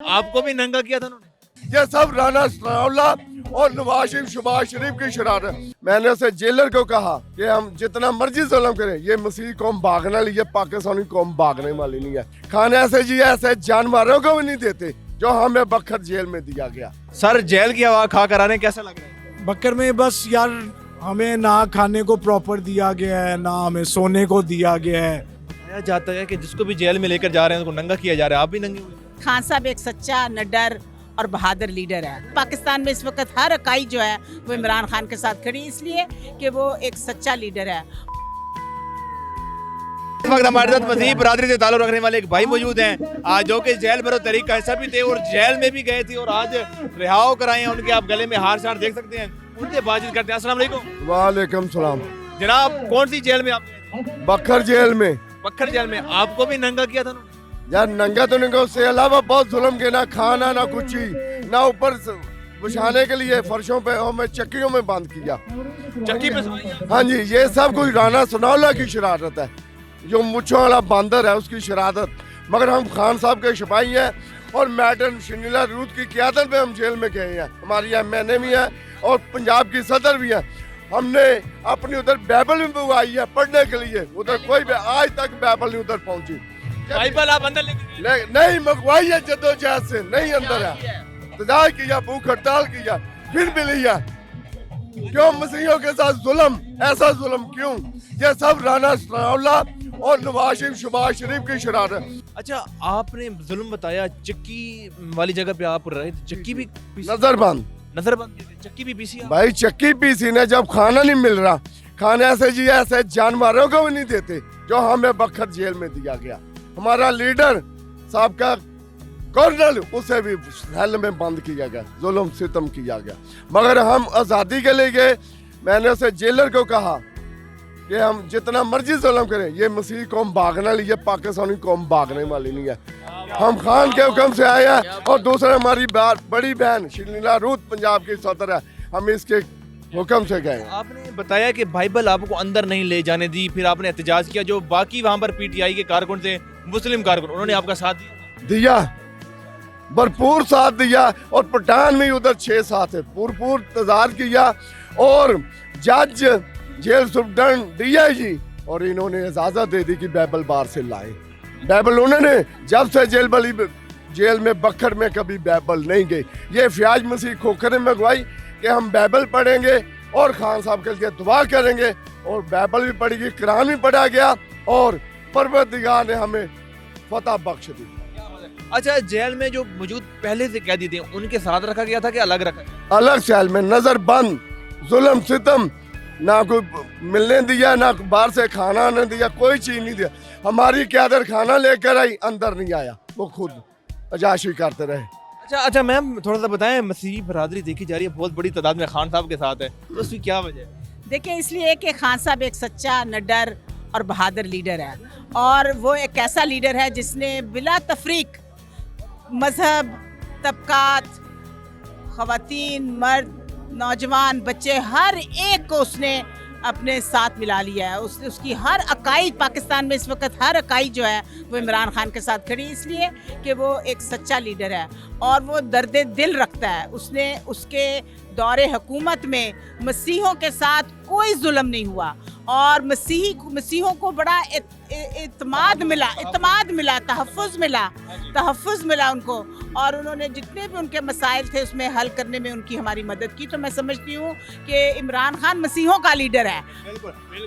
आपको भी नंगा किया था उन्होंने? ये सब राना सनाउल्लाह और नवाज शरीफ शहबाज शरीफ की शरारत। मैंने उसे जेलर को कहा कि हम जितना मर्जी जुल्म करें, ये मसीह कौम भागने वाली, ये पाकिस्तानी कौम भागने वाली नहीं है। खाने ऐसे जी ऐसे जानवरों को भी नहीं देते जो हमें बखर जेल में दिया गया। सर जेल की हवा खा कर आने कैसा लग रहा है? बकर में बस यार हमें ना खाने को प्रॉपर दिया गया है, ना हमें सोने को दिया गया है। बताया जाता है कि जिसको भी जेल में लेकर जा रहे हैं उनको नंगा किया जा रहा है। आप भी नंगे हुए? खान साहब एक सच्चा निडर और बहादुर लीडर है। पाकिस्तान में इस वक्त हर इकाई जो है वो इमरान खान के साथ खड़ी, इसलिए कि वो एक सच्चा लीडर है। इस वक्त हमारे साथ मसीह बरादरी से ताल्लुक रखने वाले एक भाई मौजूद हैं, आज जो कि जेल बरो तहरीक का हिस्सा भी थे और जेल में भी गए थे और आज रिहाओ कराए हैं। उनके आप गले में हार शार देख सकते हैं, उनसे बातचीत करते हैं। अस्सलाम वालेकुम। वालेकुम सलाम। जनाब कौन सी जेल में आप? बखर जेल में। बखर जेल में। आपको भी नंगा किया था उन्होंने? यार नंगा तो नहीं, उससे अलावा बहुत जुल्म के, ना खाना ना कुछ ही, ना ऊपर बिछाने के लिए फर्शों पे हमें चक्कियों में बंद किया। चक्की पे सोई हैं? हाँ जी, ये सब कुछ राना सनाउल्लाह की शरारत है, जो मुच्छों वाला बंदर है उसकी शरारत। मगर हम खान साहब के सिपाही हैं और मैडम शनीला रूत की क़यादत में हम जेल में गए हैं। हमारी MNA भी है और पंजाब की सदर भी है। हमने अपनी उधर बाइबल भी मंगवाई है पढ़ने के लिए, उधर कोई भी आज तक बाइबल नहीं उधर पहुंची। बाइबल आप अंदर लेके गए? नहीं मंगवाई है, जद्दोजहद से नहीं अंदर है, इंतजार किया, भूख हड़ताल किया, फिर भी लिया। क्यों मसीहियों के साथ जुल्म, ऐसा जुल्म क्यों? ये सब राना सनाउल्लाह और नवाज शरीफ शहबाज शरीफ की शरारत। अच्छा, आपने जुल्म बताया, चक्की वाली जगह पे आप रहे थे, चक्की भी नजरबंद चक्की भी पीसी आप? भाई चक्की पीसी ने, जब खाना नहीं मिल रहा, खाने ऐसे जी ऐसे जानवरों को भी नहीं देते जो हमें बखर जेल में दिया गया। हमारा लीडर साहब का कर्नल, उसे भी सेल में बंद किया गया, जुल्म सितम किया गया। मगर हम आज़ादी के लिए गए। मैंने उसे जेलर को कहा कि हम जितना मर्जी जुल्म करें, ये मसीह कौम भागने वाली, ये पाकिस्तानी कौम भागने वाली नहीं है। हम खान के हुक्म से आए हैं और दूसरा हमारी बड़ी बहन शनीला रूत पंजाब की सदर है, हम इसके हुक्म से गए। आपने बताया कि बाइबल आपको अंदर नहीं ले जाने दी, फिर आपने एहतजाज किया। जो बाकी वहाँ पर PTI के कारकुन थे, मुस्लिम कारकुन, उन्होंने आपका साथ दिया, भरपूर साथ दिया। और पठान में उधर 6-7 है, भरपूर इंतजार किया। और जज, जेल सुप्रीडेंट, DIG और इन्होंने इजाजत दे दी कि बाइबल बाहर से लाए। बाइबल उन्होंने जब से जेल में बखर में कभी बाइबल नहीं गई। ये फयाज मसीह खोखर ने मंगवाई कि हम बाइबल पढ़ेंगे और खान साहब के लिए दुआ करेंगे, और बाइबल भी पढ़ी, कुरान भी पढ़ा गया और परवरदिगार ने हमें फतह बख्श दी। अच्छा, जेल में जो मौजूद पहले से कैदी थे उनके साथ रखा गया था कि अलग रखा गया? अलग सेल में, नजर बंद, जुल्म सितम, ना कोई मिलने दिया, ना बाहर से खाना नहीं दिया, कोई चीज नहीं दिया। हमारी क़यादत खाना लेकर आई, अंदर नहीं आया, वो खुद अजाशी करते रहे। अच्छा मैम, थोड़ा सा बताएं, मसीह बरादरी देखी जा रही है बहुत बड़ी तादाद में खान साहब के साथ है, तो उसकी क्या वजह है? देखिए, इसलिए कि खान साहब एक सच्चा निडर और बहादुर लीडर है, और वो एक ऐसा लीडर है जिसने बिला तफरीक मजहब, तबकात, ख़वातीन, मर्द, नौजवान, बच्चे, हर एक को उसने अपने साथ मिला लिया है। उसकी हर इकाई, पाकिस्तान में इस वक्त हर इकाई जो है वो इमरान खान के साथ खड़ी, इसलिए कि वो एक सच्चा लीडर है और वो दर्द दिल रखता है। उसने उसके दौरे हुकूमत में मसीहों के साथ कोई जुल्म नहीं हुआ और मसीहों को बड़ा इत्माद मिला, तहफ़्फ़ुज़ मिला उनको, और उन्होंने जितने भी उनके मसाइल थे उसमें हल करने में उनकी हमारी मदद की। तो मैं समझती हूँ कि इमरान खान मसीहों का लीडर है।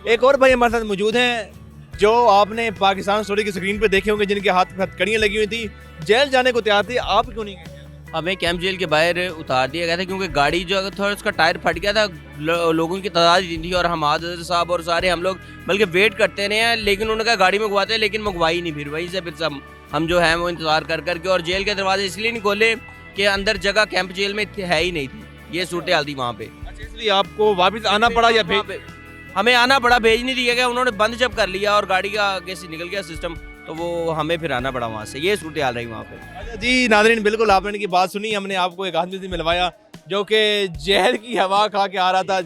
एक और भाई हमारे साथ मौजूद हैं जो आपने पाकिस्तान स्टोरी की स्क्रीन पे देखे होंगे, जिनके हाथ में हथकड़ियाँ लगी हुई थी, जेल जाने को तैयार थे, आप क्यों नहीं गए? हमें कैंप जेल के बाहर उतार दिया गया था क्योंकि गाड़ी जो अगर थोड़ा उसका टायर फट गया था, लोगों की तादाद इतनी थी और हम हाजिर साहब और सारे हम लोग बल्कि वेट करते रहे हैं, लेकिन उन्होंने कहा गाड़ी मंगवाते हैं, लेकिन मंगवाई नहीं। फिर वहीं से फिर सब हम जो है वो इंतज़ार कर करके, और जेल के दरवाजे इसलिए नहीं खोले कि अंदर जगह कैंप जेल में है ही नहीं थी, ये सूरत हाल थी वहाँ पे। अच्छा, इसलिए आपको वापस आना पड़ा या हमें आना पड़ा, भेज नहीं दिया गया, उन्होंने बंद जब कर लिया और गाड़ी का आगे से निकल गया सिस्टम, तो वो हमें फिर आना पड़ा वहाँ से, ये सूरत हाल रही वहाँ पे। अच्छा जी नाज़रीन, बिल्कुल आपने की बात सुनी। हमने आपको एक आदमी से मिलवाया जो कि जेल की हवा खा के आ रहा था।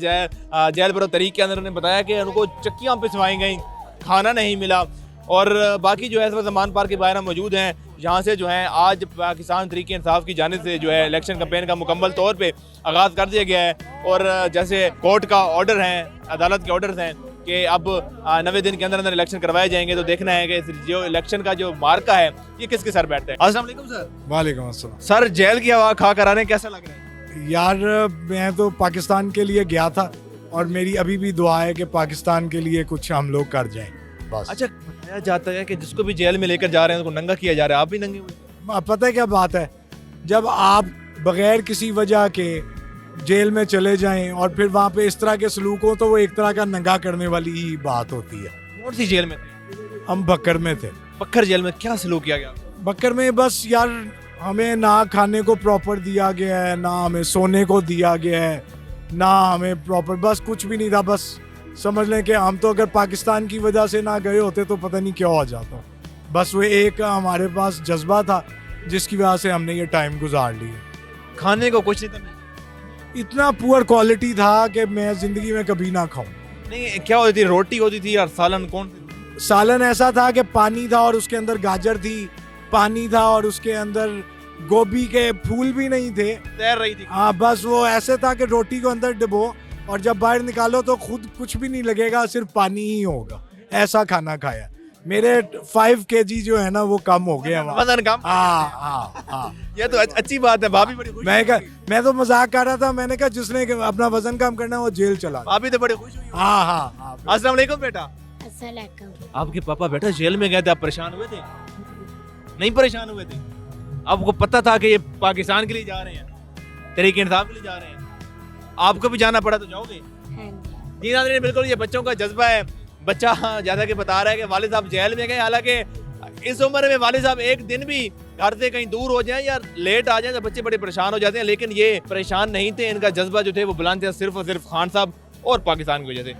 जेल बरो तरीक के अंदर उन्होंने बताया कि उनको चक्कियाँ पिसवाई गई, खाना नहीं मिला। और बाकी जो है इस वक्त ज़मान पार्क के बाहर हम मौजूद हैं, यहाँ से जो है आज पाकिस्तान तहरीक इंसाफ की जानिब से जो है इलेक्शन कैंपेन का मुकम्मल तौर पे आगाज़ कर दिया गया है। और जैसे कोर्ट का ऑर्डर है, अदालत के ऑर्डर्स हैं कि अब 90 दिन के अंदर अंदर इलेक्शन करवाए जाएंगे, तो देखना है कि जो इलेक्शन का जो मार्का है ये किसके सर बैठता है। अस्सलाम वालेकुम सर। वालेकुम अस्सलाम। सर जेल की हवा खा कर आने कैसा लग रहा है? यार मैं तो पाकिस्तान के लिए गया था और मेरी अभी भी दुआ है कि पाकिस्तान के लिए कुछ हम लोग कर जाएं बस। अच्छा, बताया जाता है कि जिसको भी जेल में लेकर जा रहे हैं उसको नंगा किया जा रहा है, आप भी नंगे हुए? पता है क्या बात है, जब आप बगैर किसी वजह के जेल में चले जाएं और फिर वहाँ पे इस तरह के सलूक हो तो वो एक तरह का नंगा करने वाली ही बात होती है। कौन सी जेल में थे? हम बकर में थे। बकर जेल में क्या सलूक किया गया? बकर में बस यार हमें ना खाने को प्रॉपर दिया गया है, ना हमें सोने को दिया गया है, ना हमें प्रॉपर, बस कुछ भी नहीं था। बस समझ लें कि हम तो अगर पाकिस्तान की वजह से ना गए होते तो पता नहीं क्या हो जाता। बस वो एक हमारे पास जज्बा था जिसकी वजह से हमने ये टाइम गुजार लिया। खाने को कुछ नहीं था? इतना पुअर क्वालिटी था कि मैं ज़िंदगी में कभी ना खाऊं। नहीं, क्या होती थी? रोटी होती थी और सालन? कौन? सालन ऐसा था कि पानी था और उसके अंदर गाजर थी, पानी था और उसके अंदर गोभी के फूल भी नहीं थे, तैर रही थी। हाँ, बस वो ऐसे था कि रोटी को अंदर डुबो और जब बाहर निकालो तो खुद कुछ भी नहीं लगेगा, सिर्फ पानी ही होगा। ऐसा खाना खाया। मेरे 5 kg जो है ना वो कम हो गया वहाँ। वजन कम? हाँ। ये तो अच्छी बात है। भाभी बड़ी खुश? मैं तो मजाक कर रहा था, मैंने कहा जिसने अपना वजन कम करना है वो जेल चला। भाभी तो बड़ी खुश हुई। हाँ। अस्सलाम वालेकुम बेटा। अस्सलाम। आपके पापा बेटा जेल में गए थे, आप परेशान हुए थे? नहीं परेशान हुए थे? आपको पता था कि ये पाकिस्तान के लिए जा रहे हैं, तहरीक इंसाफ के लिए जा रहे हैं, आपको भी जाना पड़ा तो जाओगे? जी नाज़रीन, बिल्कुल ये बच्चों का जज्बा है। बच्चा जैसा कि बता रहा है कि वालिद साहब जेल में गए, हालांकि इस उम्र में वालिद साहब एक दिन भी घर से कहीं दूर हो जाएं या लेट आ जाएं तो बच्चे बड़े परेशान हो जाते हैं, लेकिन ये परेशान नहीं थे। इनका जज्बा जो थे वो बुलंद थे सिर्फ और सिर्फ खान साहब और पाकिस्तान की वजह से।